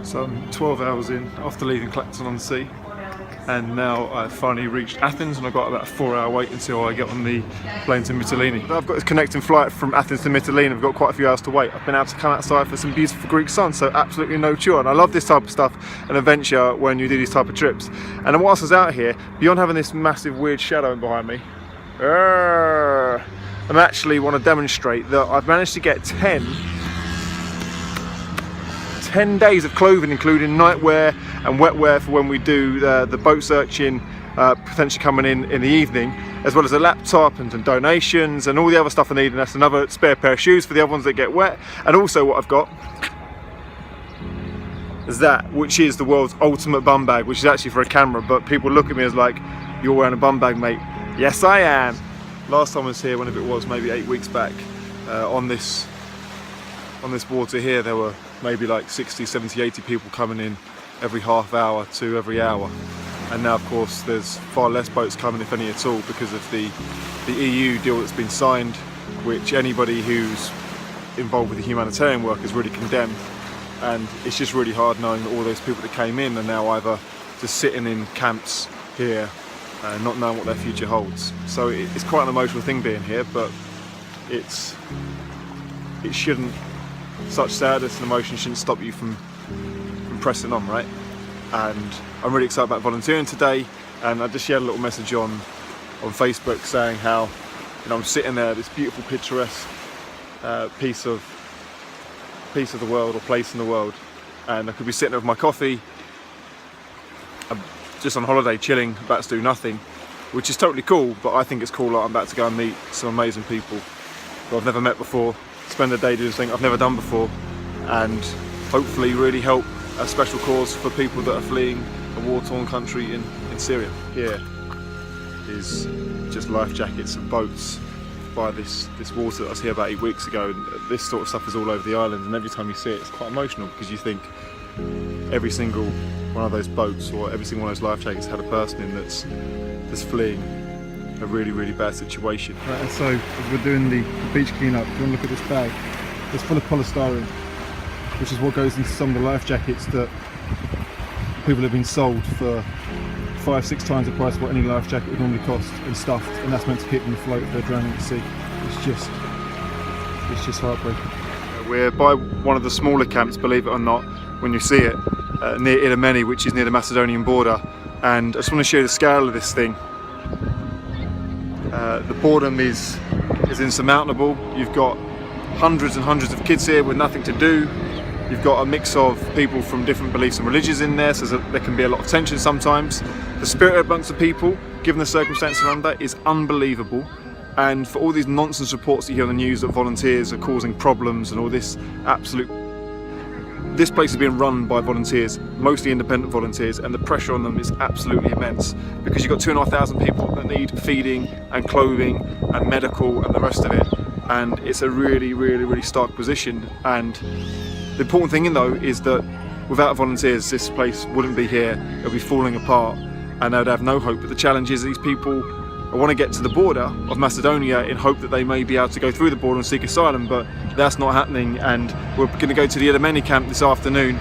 So I'm 12 hours in after leaving Clacton-on-Sea, and now I've finally reached Athens, and I've got about a 4-hour wait until I get on the plane to Mytilene. I've got this connecting flight from Athens to Mytilene. I've got quite a few hours to wait. I've been able to come outside for some beautiful Greek sun, so absolutely no chore. And I love this type of stuff and adventure when you do these type of trips. And whilst I was out here, beyond having this massive weird shadow behind me, I actually want to demonstrate that I've managed to get 10 days of clothing, including nightwear and wetwear for when we do the boat searching, potentially coming in the evening, as well as a laptop and some donations and all the other stuff I need, and that's another spare pair of shoes for the other ones that get wet. And also what I've got is that, which is the world's ultimate bum bag, which is actually for a camera, but people look at me as like, you're wearing a bum bag, mate. Yes, I am. Last time I was here, whenever it was, maybe 8 weeks back, on this water here, there were maybe like 60, 70, 80 people coming in every half hour to every hour. And now, of course, there's far less boats coming, if any at all, because of the EU deal that's been signed, which anybody who's involved with the humanitarian work has really condemned. And it's just really hard knowing that all those people that came in are now either just sitting in camps here, not knowing what their future holds. So it's quite an emotional thing being here, but it shouldn't, such sadness and emotion shouldn't stop you from pressing on, right? And I'm really excited about volunteering today, and I just shared a little message on Facebook saying how, you know, I'm sitting there, this beautiful picturesque piece of the world, or place in the world, and I could be sitting there with my coffee, just on holiday, chilling, about to do nothing, which is totally cool. But I think it's cool that I'm about to go and meet some amazing people who I've never met before, spend a day doing something I've never done before, and hopefully really help a special cause for people that are fleeing a war-torn country in Syria. Here is just life jackets and boats by this water that I was here about 8 weeks ago, and this sort of stuff is all over the island, and every time you see it, it's quite emotional, because you think every single one of those boats or every single one of those life jackets had a person in that's fleeing a really, really bad situation. Right, and so as we're doing the beach cleanup, if you want to look at this bag, it's full of polystyrene, which is what goes into some of the life jackets that people have been sold for 5-6 times the price of what any life jacket would normally cost, and stuffed, and that's meant to keep them afloat if they're drowning at sea. It's just heartbreaking. We're by one of the smaller camps, believe it or not, when you see it, near Idomeni, which is near the Macedonian border, and I just want to show you the scale of this thing. The boredom is insurmountable. You've got hundreds and hundreds of kids here with nothing to do. You've got a mix of people from different beliefs and religions in there, so there can be a lot of tension sometimes. The spirit amongst the people, given the circumstances around that, is unbelievable. And for all these nonsense reports that you hear on the news that volunteers are causing problems and all this this place is being run by volunteers, mostly independent volunteers, and the pressure on them is absolutely immense, because you've got 2,500 people that need feeding and clothing and medical and the rest of it, and it's a really, really, really stark position. And the important thing though is that without volunteers, this place wouldn't be here, it would be falling apart, and they would have no hope. But the challenge is these people want to get to the border of Macedonia in hope that they may be able to go through the border and seek asylum, but that's not happening. And we're going to go to the Idomeni camp this afternoon,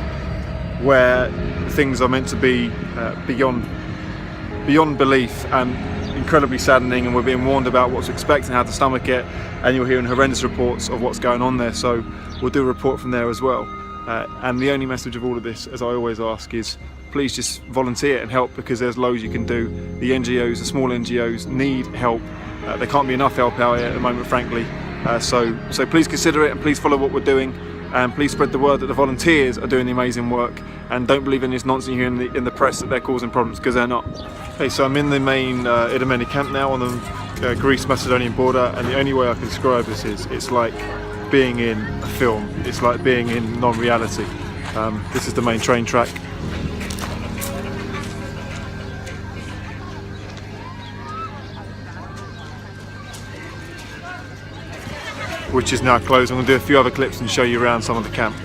where things are meant to be beyond belief and incredibly saddening, and we're being warned about what to expect and how to stomach it, and you're hearing horrendous reports of what's going on there, so we'll do a report from there as well. And the only message of all of this, as I always ask, is please just volunteer and help, because there's loads you can do. The NGOs, the small NGOs, need help. There can't be enough help out here at the moment, frankly. So please consider it, and please follow what we're doing, and please spread the word that the volunteers are doing the amazing work, and don't believe in this nonsense you hear in the press that they're causing problems, because they're not. Okay, so I'm in the main Idomeni camp now on the Greece-Macedonian border, and the only way I can describe this is it's like being in a film. It's like being in non-reality. This is the main train track. Which is now closed. I'm going to do a few other clips and show you around some of the camp.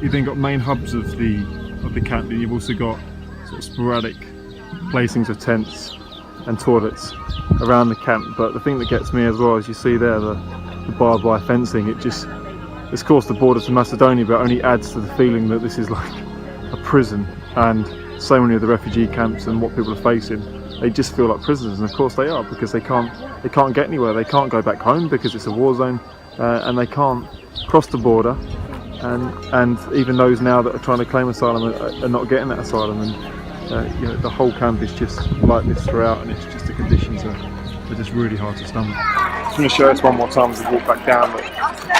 You've then got main hubs of the camp, and you've also got sort of sporadic placings of tents and toilets around the camp. But the thing that gets me as well, as you see there, the the barbed wire fencing, it's crossed the border to Macedonia, but it only adds to the feeling that this is like a prison. And so many of the refugee camps and what people are facing, they just feel like prisoners, and of course they are, because they can't get anywhere. They can't go back home because it's a war zone, and they can't cross the border. And even those now that are trying to claim asylum are not getting that asylum. And you know, the whole camp is just like this throughout, and it's just the conditions are just really hard to stomach. I'm going to show us one more time as we walk back down. But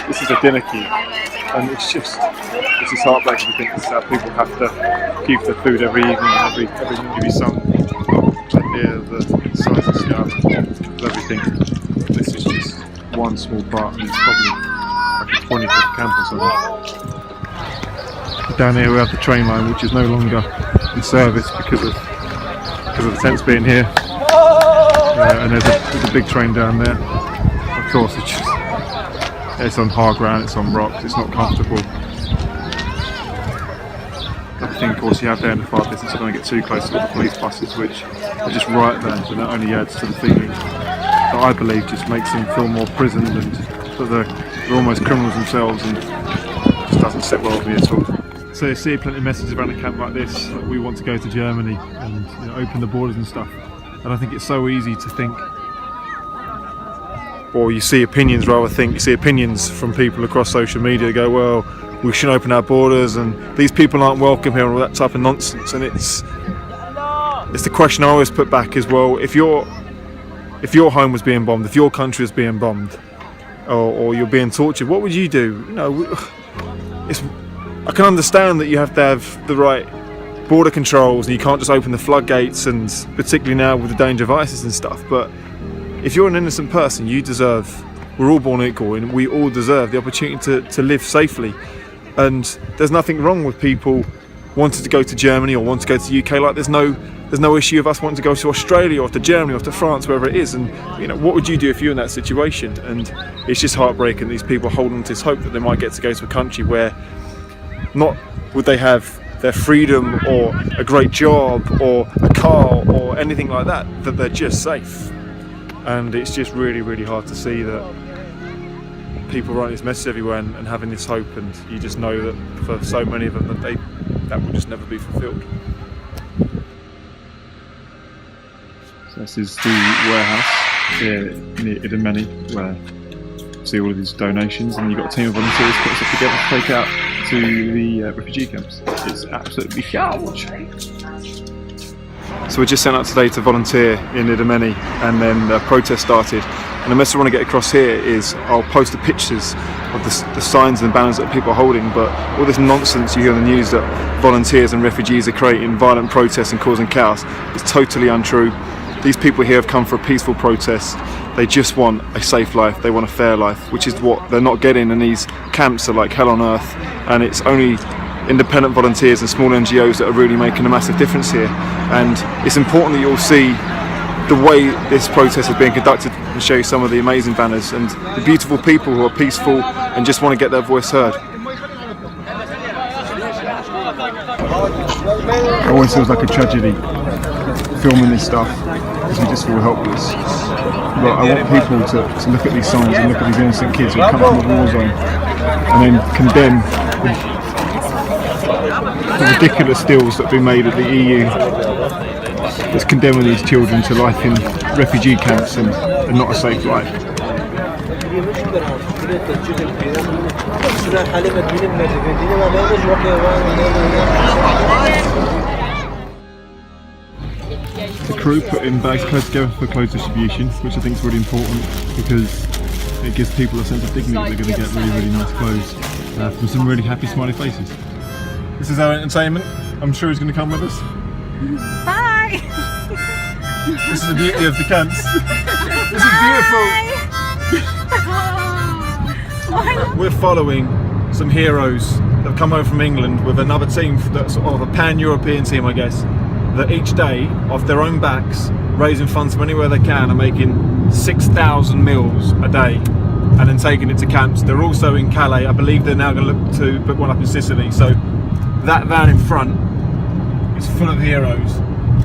this is a dinner queue, and it's just heartbreaking to think this is how people have to keep their food every evening, every maybe some idea of the size of scale of everything. This is just one small part, and it's probably like a 20-foot camp or something. Down here we have the train line, which is no longer in service because of the tents being here, and there's a big train down there. Of course, it's on hard ground, it's on rocks, it's not comfortable. The thing, of course, you have there in the far distance, I don't get too close to the police buses, which are just right there, and that only adds to the feeling that I believe just makes them feel more prisoned, and that they're almost criminals themselves, and it just doesn't sit well with me at all. So you see plenty of messages around a camp like this, like we want to go to Germany and, you know, open the borders and stuff. And I think it's so easy to think, or you see opinions from people across social media go, well, we should open our borders and these people aren't welcome here, and all that type of nonsense. And it's the question I always put back is, well, if your home was being bombed, if your country was being bombed, or you're being tortured, what would you do? You know, I can understand that you have to have the right border controls and you can't just open the floodgates, and particularly now with the danger of ISIS and stuff, but if you're an innocent person, we're all born equal, and we all deserve the opportunity to live safely. And there's nothing wrong with people wanting to go to Germany or want to go to the UK. Like there's no issue of us wanting to go to Australia or to Germany or to France, wherever it is. And you know, what would you do if you're in that situation? And it's just heartbreaking, these people holding to this hope that they might get to go to a country where not would they have their freedom or a great job or a car or anything like that, that they're just safe. And it's just really, really hard to see that people writing this message everywhere and having this hope, and you just know that for so many of them that will just never be fulfilled. So this is the warehouse here near Idomeni, where you see all of these donations, and you've got a team of volunteers put stuff together to take out to the refugee camps. It's absolutely huge. So we're just sent out today to volunteer in Idomeni, and then the protest started. And the message I want to get across here is, I'll post the pictures of the signs and banners that people are holding, but all this nonsense you hear on the news that volunteers and refugees are creating violent protests and causing chaos is totally untrue. These people here have come for a peaceful protest. They just want a safe life, they want a fair life, which is what they're not getting, and these camps are like hell on earth, and it's only independent volunteers and small NGOs that are really making a massive difference here. And it's important that you all see the way this protest is being conducted and show you some of the amazing banners and the beautiful people who are peaceful and just want to get their voice heard. It always feels like a tragedy filming this stuff, because we just feel helpless. But I want people to look at these signs and look at these innocent kids who come from the war zone and then condemn the ridiculous deals that have been made at the EU that's condemning these children to life in refugee camps and not a safe life. The crew put in bags close together for clothes distribution, which I think is really important because it gives people a sense of dignity that they're going to get really, really nice clothes from some really happy, smiley faces. This is our entertainment. I'm sure he's going to come with us. Bye! This is the beauty of the camps. This is beautiful. We're following some heroes that have come over from England with another team, that's sort of a pan-European team, I guess, that each day, off their own backs, raising funds from anywhere they can, and making 6,000 meals a day, and then taking it to camps. They're also in Calais. I believe they're now going to look to put one up in Sicily. So that van in front is full of heroes,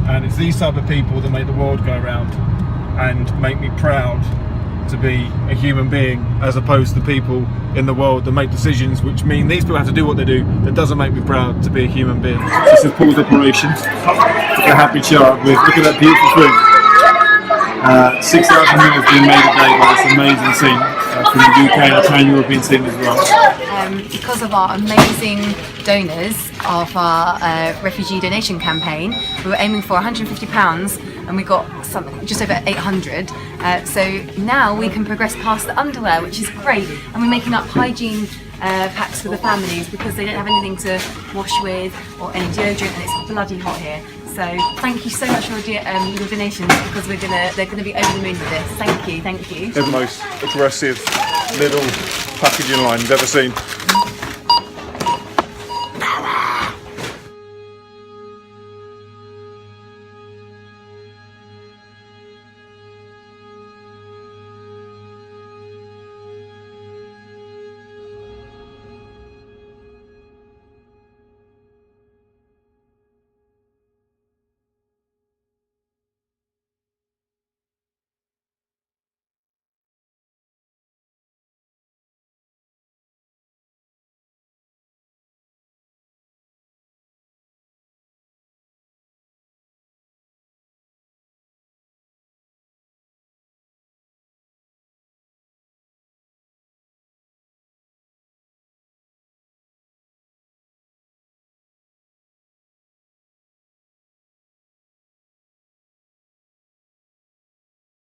and it's these type of people that make the world go round and make me proud to be a human being, as opposed to people in the world that make decisions which mean these people have to do what they do. That doesn't make me proud to be a human being. This is Paul's operation. Look a happy child with, look at that beautiful food. 6,000 meals being made a day by this amazing scene from the UK and a pan-European scene as well. Because of our amazing donors of our refugee donation campaign, we were aiming for £150 and we got something just over 800. So now we can progress past the underwear, which is great, and we're making up hygiene packs for the families because they don't have anything to wash with or any deodorant, and it's bloody hot here. So thank you so much for your donations, because they're going to be over the moon with this. Thank you, thank you. They're the most aggressive little packaging line you've ever seen.